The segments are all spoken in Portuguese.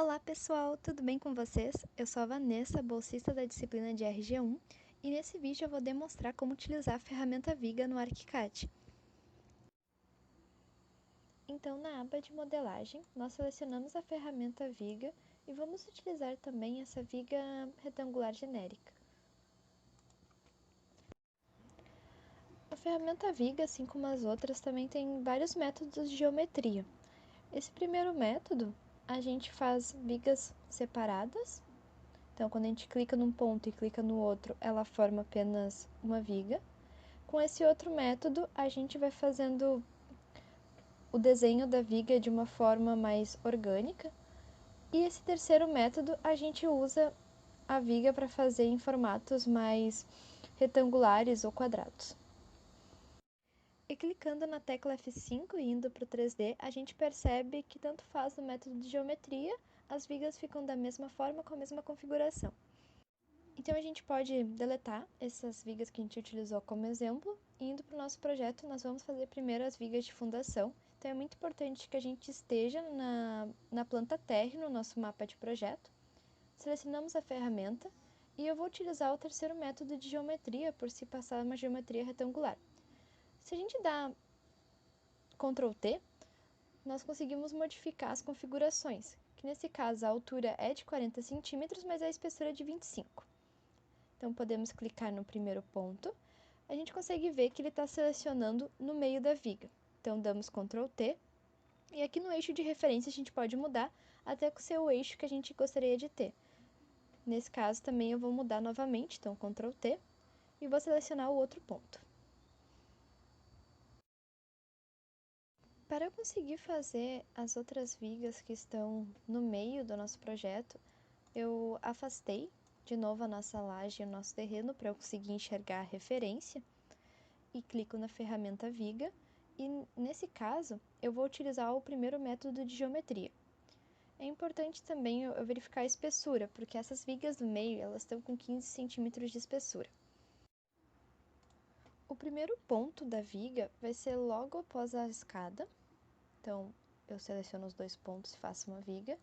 Olá pessoal, tudo bem com vocês? Eu sou a Vanessa, bolsista da disciplina de RG1, e nesse vídeo eu vou demonstrar como utilizar a ferramenta Viga no ArchiCAD. Então, na aba de modelagem, nós selecionamos a ferramenta Viga e vamos utilizar também essa viga retangular genérica. A ferramenta Viga, assim como as outras, também tem vários métodos de geometria. Esse primeiro método, a gente faz vigas separadas. Então, quando a gente clica num ponto e clica no outro, ela forma apenas uma viga. Com esse outro método, a gente vai fazendo o desenho da viga de uma forma mais orgânica. E esse terceiro método, a gente usa a viga para fazer em formatos mais retangulares ou quadrados. E clicando na tecla F5 e indo para o 3D, a gente percebe que tanto faz o método de geometria, as vigas ficam da mesma forma, com a mesma configuração. Então, a gente pode deletar essas vigas que a gente utilizou como exemplo, e indo para o nosso projeto, nós vamos fazer primeiro as vigas de fundação. Então, é muito importante que a gente esteja na planta térreo, no nosso mapa de projeto. Selecionamos a ferramenta, e eu vou utilizar o terceiro método de geometria, por se passar uma geometria retangular. Se a gente dá Ctrl T, nós conseguimos modificar as configurações, que nesse caso a altura é de 40 centímetros, mas a espessura é de 25. Então, podemos clicar no primeiro ponto, a gente consegue ver que ele está selecionando no meio da viga. Então, damos Ctrl T, e aqui no eixo de referência a gente pode mudar até ser o eixo que a gente gostaria de ter. Nesse caso, também eu vou mudar novamente, então Ctrl T, e vou selecionar o outro ponto. Para eu conseguir fazer as outras vigas que estão no meio do nosso projeto, eu afastei de novo a nossa laje e o nosso terreno para eu conseguir enxergar a referência e clico na ferramenta Viga e nesse caso eu vou utilizar o primeiro método de geometria. É importante também eu verificar a espessura, porque essas vigas do meio elas estão com 15 centímetros de espessura. O primeiro ponto da viga vai ser logo após a escada, então eu seleciono os dois pontos e faço uma viga,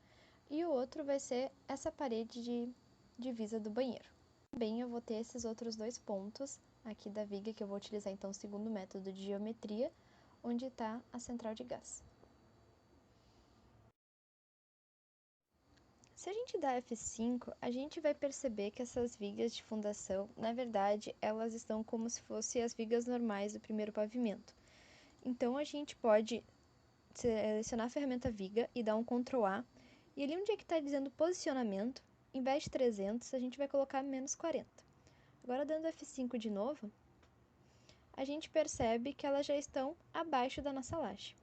e o outro vai ser essa parede de divisa do banheiro. Também eu vou ter esses outros dois pontos aqui da viga, que eu vou utilizar então o segundo método de geometria, onde está a central de gás. Se a gente dá F5, a gente vai perceber que essas vigas de fundação, na verdade, elas estão como se fossem as vigas normais do primeiro pavimento. Então, a gente pode selecionar a ferramenta Viga e dar um Ctrl A, e ali onde é que está dizendo posicionamento, em vez de 300, a gente vai colocar menos 40. Agora, dando F5 de novo, a gente percebe que elas já estão abaixo da nossa laje.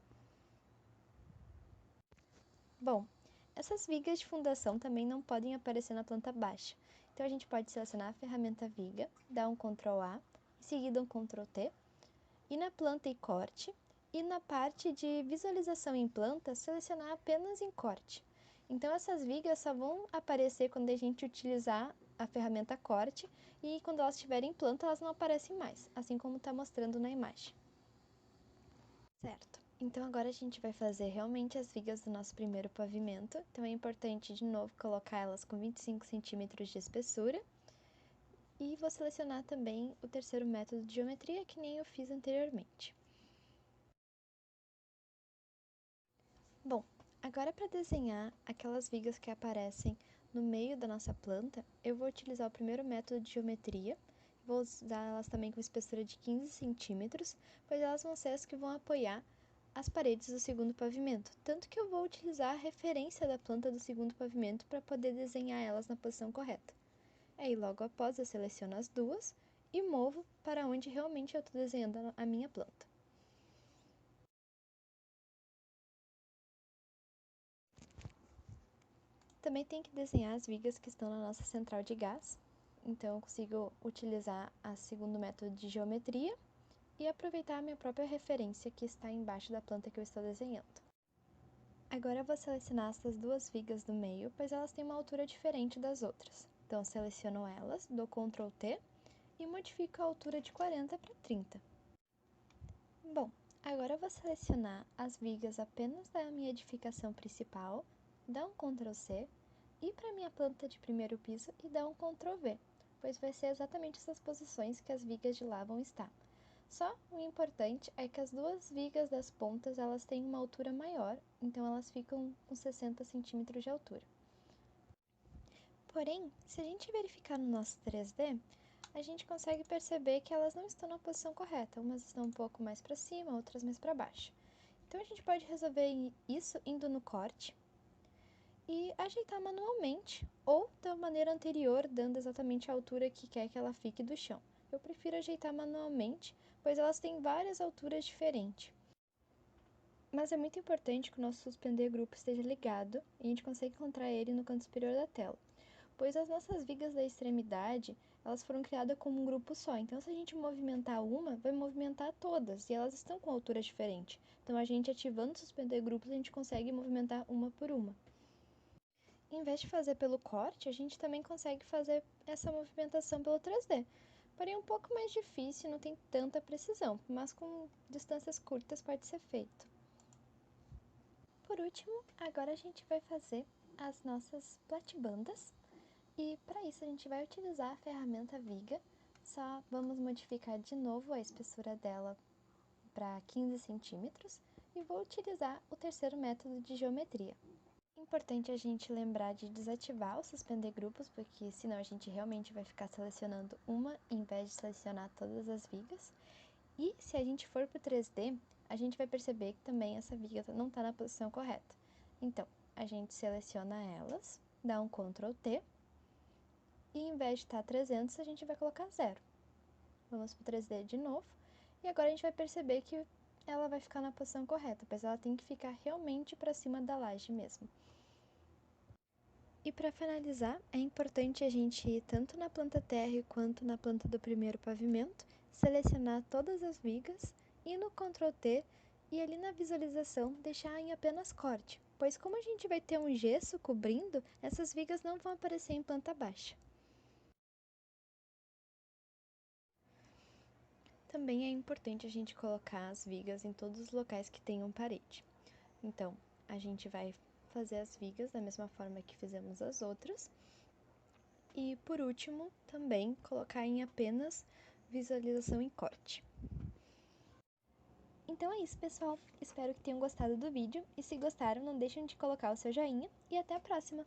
Bom, essas vigas de fundação também não podem aparecer na planta baixa. Então, a gente pode selecionar a ferramenta Viga, dar um Ctrl A, em seguida um Ctrl T, e na planta e corte, e na parte de visualização em planta, selecionar apenas em corte. Então, essas vigas só vão aparecer quando a gente utilizar a ferramenta corte, e quando elas estiverem em planta, elas não aparecem mais, assim como está mostrando na imagem. Certo. Então, agora a gente vai fazer realmente as vigas do nosso primeiro pavimento. Então, é importante, de novo, colocar elas com 25 centímetros de espessura. E vou selecionar também o terceiro método de geometria, que nem eu fiz anteriormente. Bom, agora para desenhar aquelas vigas que aparecem no meio da nossa planta, eu vou utilizar o primeiro método de geometria. Vou usar elas também com espessura de 15 centímetros, pois elas vão ser as que vão apoiar as paredes do segundo pavimento. Tanto que eu vou utilizar a referência da planta do segundo pavimento para poder desenhar elas na posição correta. Aí, logo após, eu seleciono as duas e movo para onde realmente eu estou desenhando a minha planta. Também tem que desenhar as vigas que estão na nossa central de gás. Então, eu consigo utilizar o segundo método de geometria e aproveitar a minha própria referência que está embaixo da planta que eu estou desenhando. Agora eu vou selecionar essas duas vigas do meio, pois elas têm uma altura diferente das outras. Então, seleciono elas, dou Ctrl T e modifico a altura de 40 para 30. Bom, agora eu vou selecionar as vigas apenas da minha edificação principal, dá um Ctrl C, ir para minha planta de primeiro piso e dar um Ctrl V, pois vai ser exatamente essas posições que as vigas de lá vão estar. Só o importante é que as duas vigas das pontas elas têm uma altura maior, então elas ficam com 60 centímetros de altura. Porém, se a gente verificar no nosso 3D, a gente consegue perceber que elas não estão na posição correta. Umas estão um pouco mais para cima, outras mais para baixo. Então, a gente pode resolver isso indo no corte e ajeitar manualmente ou da maneira anterior, dando exatamente a altura que quer que ela fique do chão. Eu prefiro ajeitar manualmente, pois elas têm várias alturas diferentes. Mas é muito importante que o nosso suspender grupo esteja ligado e a gente consiga encontrar ele no canto superior da tela, pois as nossas vigas da extremidade, elas foram criadas como um grupo só. Então, se a gente movimentar uma, vai movimentar todas, e elas estão com alturas diferentes. Então, a gente ativando o suspender grupos, a gente consegue movimentar uma por uma. Em vez de fazer pelo corte, a gente também consegue fazer essa movimentação pelo 3D. Porém, é um pouco mais difícil, não tem tanta precisão, mas com distâncias curtas pode ser feito. Por último, agora a gente vai fazer as nossas platibandas. E para isso a gente vai utilizar a ferramenta viga, só vamos modificar de novo a espessura dela para 15 centímetros e vou utilizar o terceiro método de geometria. Importante a gente lembrar de desativar o suspender grupos, porque senão a gente realmente vai ficar selecionando uma em vez de selecionar todas as vigas. E se a gente for para o 3D, a gente vai perceber que também essa viga não está na posição correta. Então, a gente seleciona elas, dá um Ctrl T, e em vez de estar 300, a gente vai colocar 0. Vamos para o 3D de novo, e agora a gente vai perceber que ela vai ficar na posição correta, pois ela tem que ficar realmente para cima da laje mesmo. E para finalizar, é importante a gente ir tanto na planta térrea quanto na planta do primeiro pavimento, selecionar todas as vigas, ir no Ctrl T e ali na visualização deixar em apenas corte, pois como a gente vai ter um gesso cobrindo, essas vigas não vão aparecer em planta baixa. Também é importante a gente colocar as vigas em todos os locais que tenham parede. Então, a gente vai fazer as vigas da mesma forma que fizemos as outras. E, por último, também colocar em apenas visualização em corte. Então é isso, pessoal. Espero que tenham gostado do vídeo. E se gostaram, não deixem de colocar o seu joinha. E até a próxima!